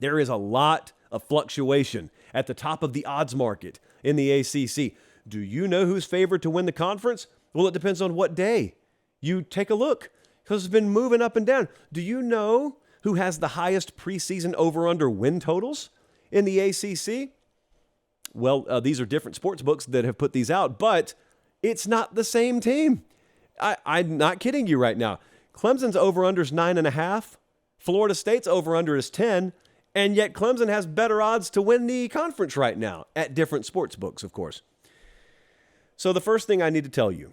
There is a lot of fluctuation at the top of the odds market in the ACC. Do you know who's favored to win the conference? Well, it depends on what day you take a look, because it's been moving up and down. Do you know who has the highest preseason over-under win totals in the ACC? Well, these are different sports books that have put these out, but it's not the same team. I'm not kidding you right now. Clemson's over-under is 9.5. Florida State's over-under is 10. And yet Clemson has better odds to win the conference right now at different sports books, of course. So the first thing I need to tell you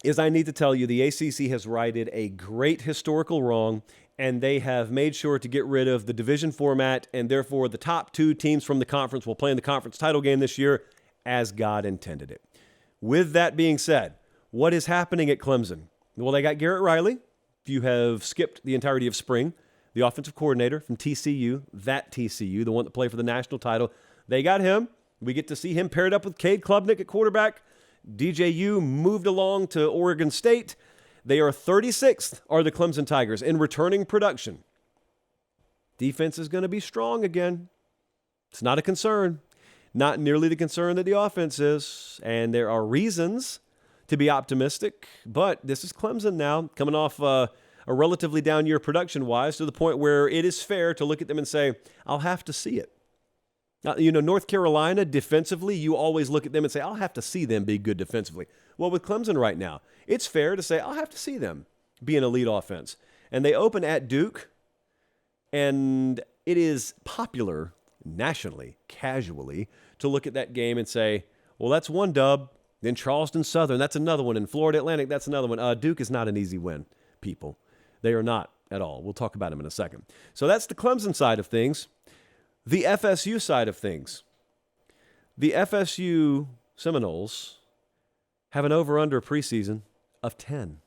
is the ACC has righted a great historical wrong, and they have made sure to get rid of the division format, and therefore the top 2 teams from the conference will play in the conference title game this year as God intended it. With that being said, what is happening at Clemson? Well, they got Garrett Riley. If you have skipped the entirety of spring, the offensive coordinator from TCU, the one that played for the national title, they got him. We get to see him paired up with Cade Klubnik at quarterback. DJU moved along to Oregon State. They are 36th, are the Clemson Tigers, in returning production. Defense is going to be strong again. It's not a concern. Not nearly the concern that the offense is. And there are reasons to be optimistic, but this is Clemson now, coming off a relatively down year production-wise, to the point where it is fair to look at them and say, I'll have to see it. Now, North Carolina, defensively, you always look at them and say, I'll have to see them be good defensively. Well, with Clemson right now, it's fair to say, I'll have to see them be an elite offense. And they open at Duke, and it is popular nationally, casually, to look at that game and say, well, that's one dub. Then Charleston Southern, that's another one. And Florida Atlantic, that's another one. Duke is not an easy win, people. They are not at all. We'll talk about them in a second. So that's the Clemson side of things. The FSU side of things. The FSU Seminoles have an over-under preseason of 10.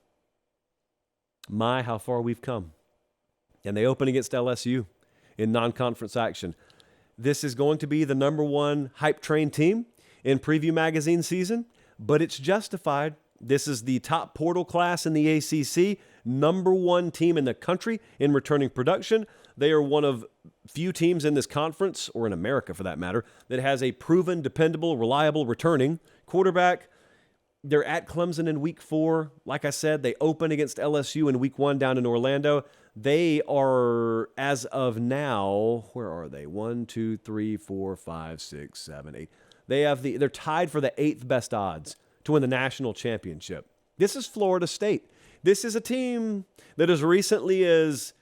My, how far we've come. And they open against LSU in non-conference action. This is going to be the number 1 hype train team in Preview Magazine season, but it's justified. This is the top portal class in the ACC, number 1 team in the country in returning production. They are one of few teams in this conference, or in America for that matter, that has a proven, dependable, reliable returning quarterback. They're at Clemson in week 4. Like I said, they open against LSU in week 1 down in Orlando. They are, as of now, where are they? 1, 2, 3, 4, 5, 6, 7, 8. They're tied for the 8th best odds to win the national championship. This is Florida State. This is a team that as recently as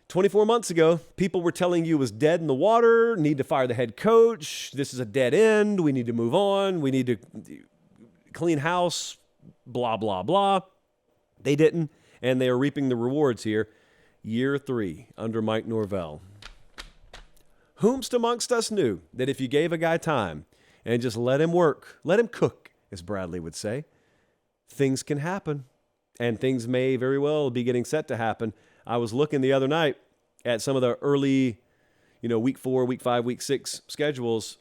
24 months ago, people were telling you was dead in the water, need to fire the head coach, this is a dead end, we need to move on, we need to clean house, blah, blah, blah. They didn't, and they are reaping the rewards here. Year 3 under Mike Norvell. Whomst amongst us knew that if you gave a guy time and just let him work, let him cook, as Bradley would say, things can happen, and things may very well be getting set to happen. I was looking the other night at some of the early, week 4, week 5, week 6 schedules.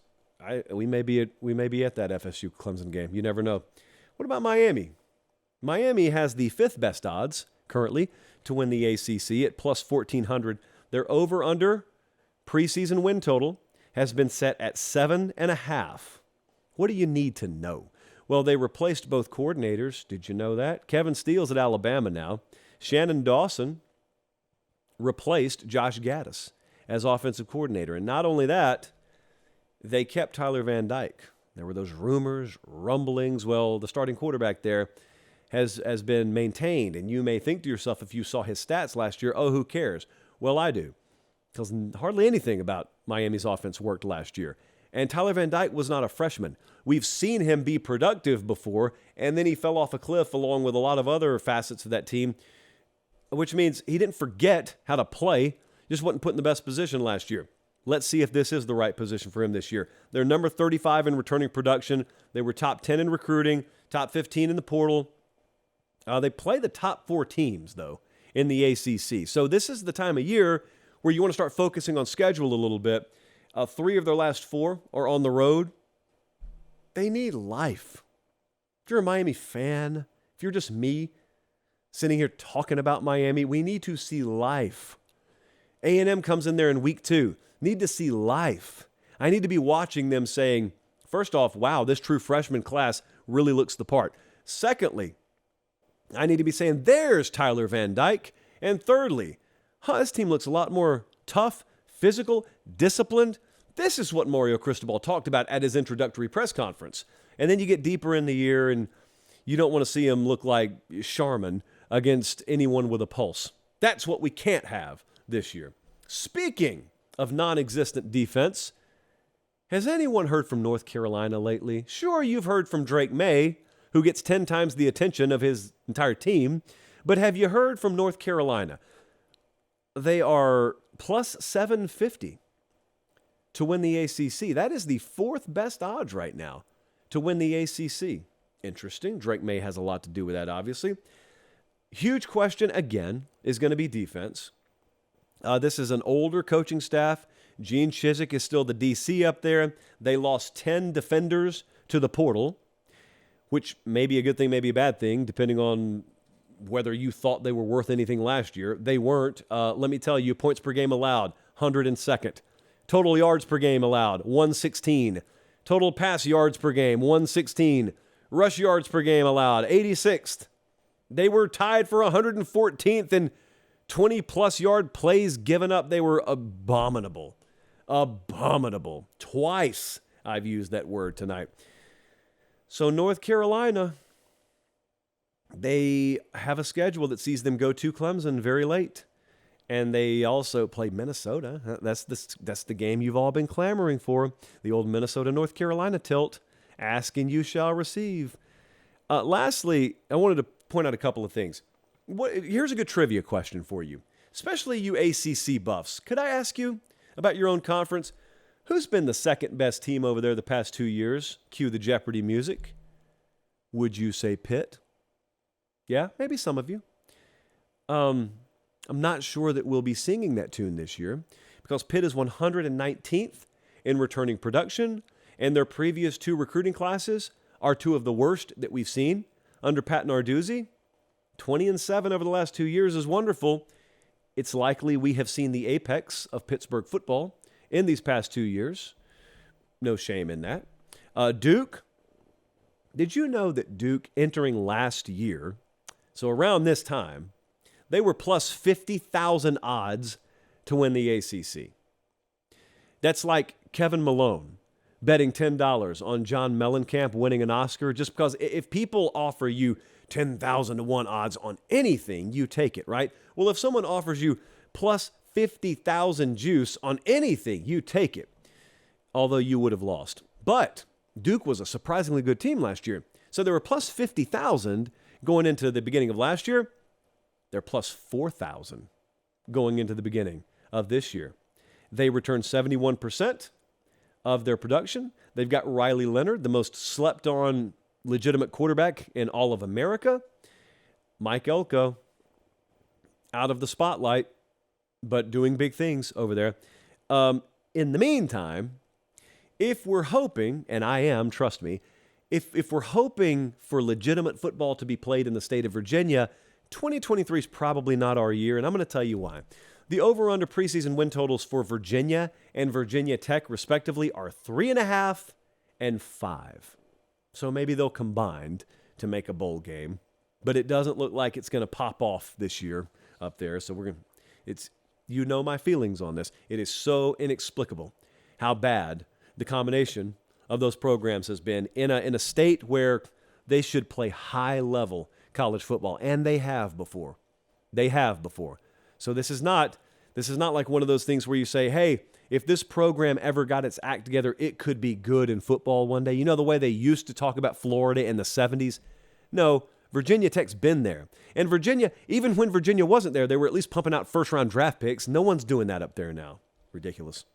We may be at that FSU Clemson game. You never know. What about Miami? Miami has the 5th best odds currently to win the ACC at plus 1,400. Their over-under preseason win total has been set at 7.5. What do you need to know? Well, they replaced both coordinators. Did you know that? Kevin Steele's at Alabama now. Shannon Dawson replaced Josh Gaddis as offensive coordinator. And not only that, they kept Tyler Van Dyke. There were those rumors, rumblings. Well, the starting quarterback there has been maintained. And you may think to yourself, if you saw his stats last year, oh, who cares? Well, I do. Because hardly anything about Miami's offense worked last year. And Tyler Van Dyke was not a freshman. We've seen him be productive before, and then he fell off a cliff along with a lot of other facets of that team, which means he didn't forget how to play, just wasn't put in the best position last year. Let's see if this is the right position for him this year. They're number 35 in returning production. They were top 10 in recruiting, top 15 in the portal. They play the top 4 teams, though, in the ACC. So this is the time of year where you want to start focusing on schedule a little bit. 3 of their last 4 are on the road. They need life. If you're a Miami fan, if you're just me sitting here talking about Miami, we need to see life. A&M comes in there in week 2. Need to see life. I need to be watching them saying, first off, wow, this true freshman class really looks the part. Secondly, I need to be saying, there's Tyler Van Dyke. And thirdly, this team looks a lot more tough, physical, disciplined. This is what Mario Cristobal talked about at his introductory press conference. And then you get deeper in the year and you don't want to see him look like Charmin against anyone with a pulse. That's what we can't have this year. Speaking of non-existent defense, has anyone heard from North Carolina lately? Sure, you've heard from Drake May, who gets 10 times the attention of his entire team, but have you heard from North Carolina? They are plus 750 to win the ACC. That is the 4th best odds right now to win the ACC. Interesting. Drake May has a lot to do with that, obviously. Huge question, again, is going to be defense. This is an older coaching staff. Gene Chizik is still the DC up there. They lost 10 defenders to the portal, which may be a good thing, maybe a bad thing, depending on whether you thought they were worth anything last year. They weren't. Let me tell you, points per game allowed, 102nd. Total yards per game allowed, 116. Total pass yards per game, 116. Rush yards per game allowed, 86th. They were tied for 114th in 20-plus yard plays given up. They were abominable. Abominable. Twice I've used that word tonight. So North Carolina, they have a schedule that sees them go to Clemson very late. And they also play Minnesota. That's the game you've all been clamoring for. The old Minnesota-North Carolina tilt. Ask and you shall receive. Lastly, I wanted to point out a couple of things. Here's a good trivia question for you, especially you ACC buffs. Could I ask you about your own conference? Who's been the second best team over there the past 2 years? Cue the Jeopardy music. Would you say Pitt? Yeah, maybe some of you. I'm not sure that we'll be singing that tune this year because Pitt is 119th in returning production, and their previous 2 recruiting classes are 2 of the worst that we've seen under Pate Narduzzi. 20-7 over the last 2 years is wonderful. It's likely we have seen the apex of Pittsburgh football in these past 2 years. No shame in that. Duke. Did you know that Duke entering last year, so around this time, they were plus 50,000 odds to win the ACC? That's like Kevin Malone betting $10 on John Mellencamp winning an Oscar, just because if people offer you 10,000 to 1 odds on anything, you take it, right? Well, if someone offers you plus 50,000 juice on anything, you take it, although you would have lost. But Duke was a surprisingly good team last year. So they were plus 50,000 going into the beginning of last year. They're plus 4,000 going into the beginning of this year. They returned 71% of their production. They've got Riley Leonard, the most slept-on legitimate quarterback in all of America. Mike Elko, out of the spotlight, but doing big things over there. In the meantime, if we're hoping, and I am, trust me, if we're hoping for legitimate football to be played in the state of Virginia, 2023 is probably not our year, and I'm going to tell you why. The over-under preseason win totals for Virginia and Virginia Tech, respectively, are 3.5 and 5. So maybe they'll combine to make a bowl game, but it doesn't look like it's going to pop off this year up there. So you know my feelings on this. It is so inexplicable how bad the combination of those programs has been in a state where they should play high-level college football, and they have before. They have before. So this is not like one of those things where you say, hey, if this program ever got its act together, it could be good in football one day. You know the way they used to talk about Florida in the 70s? No, Virginia Tech's been there. And Virginia, even when Virginia wasn't there, they were at least pumping out first-round draft picks. No one's doing that up there now. Ridiculous.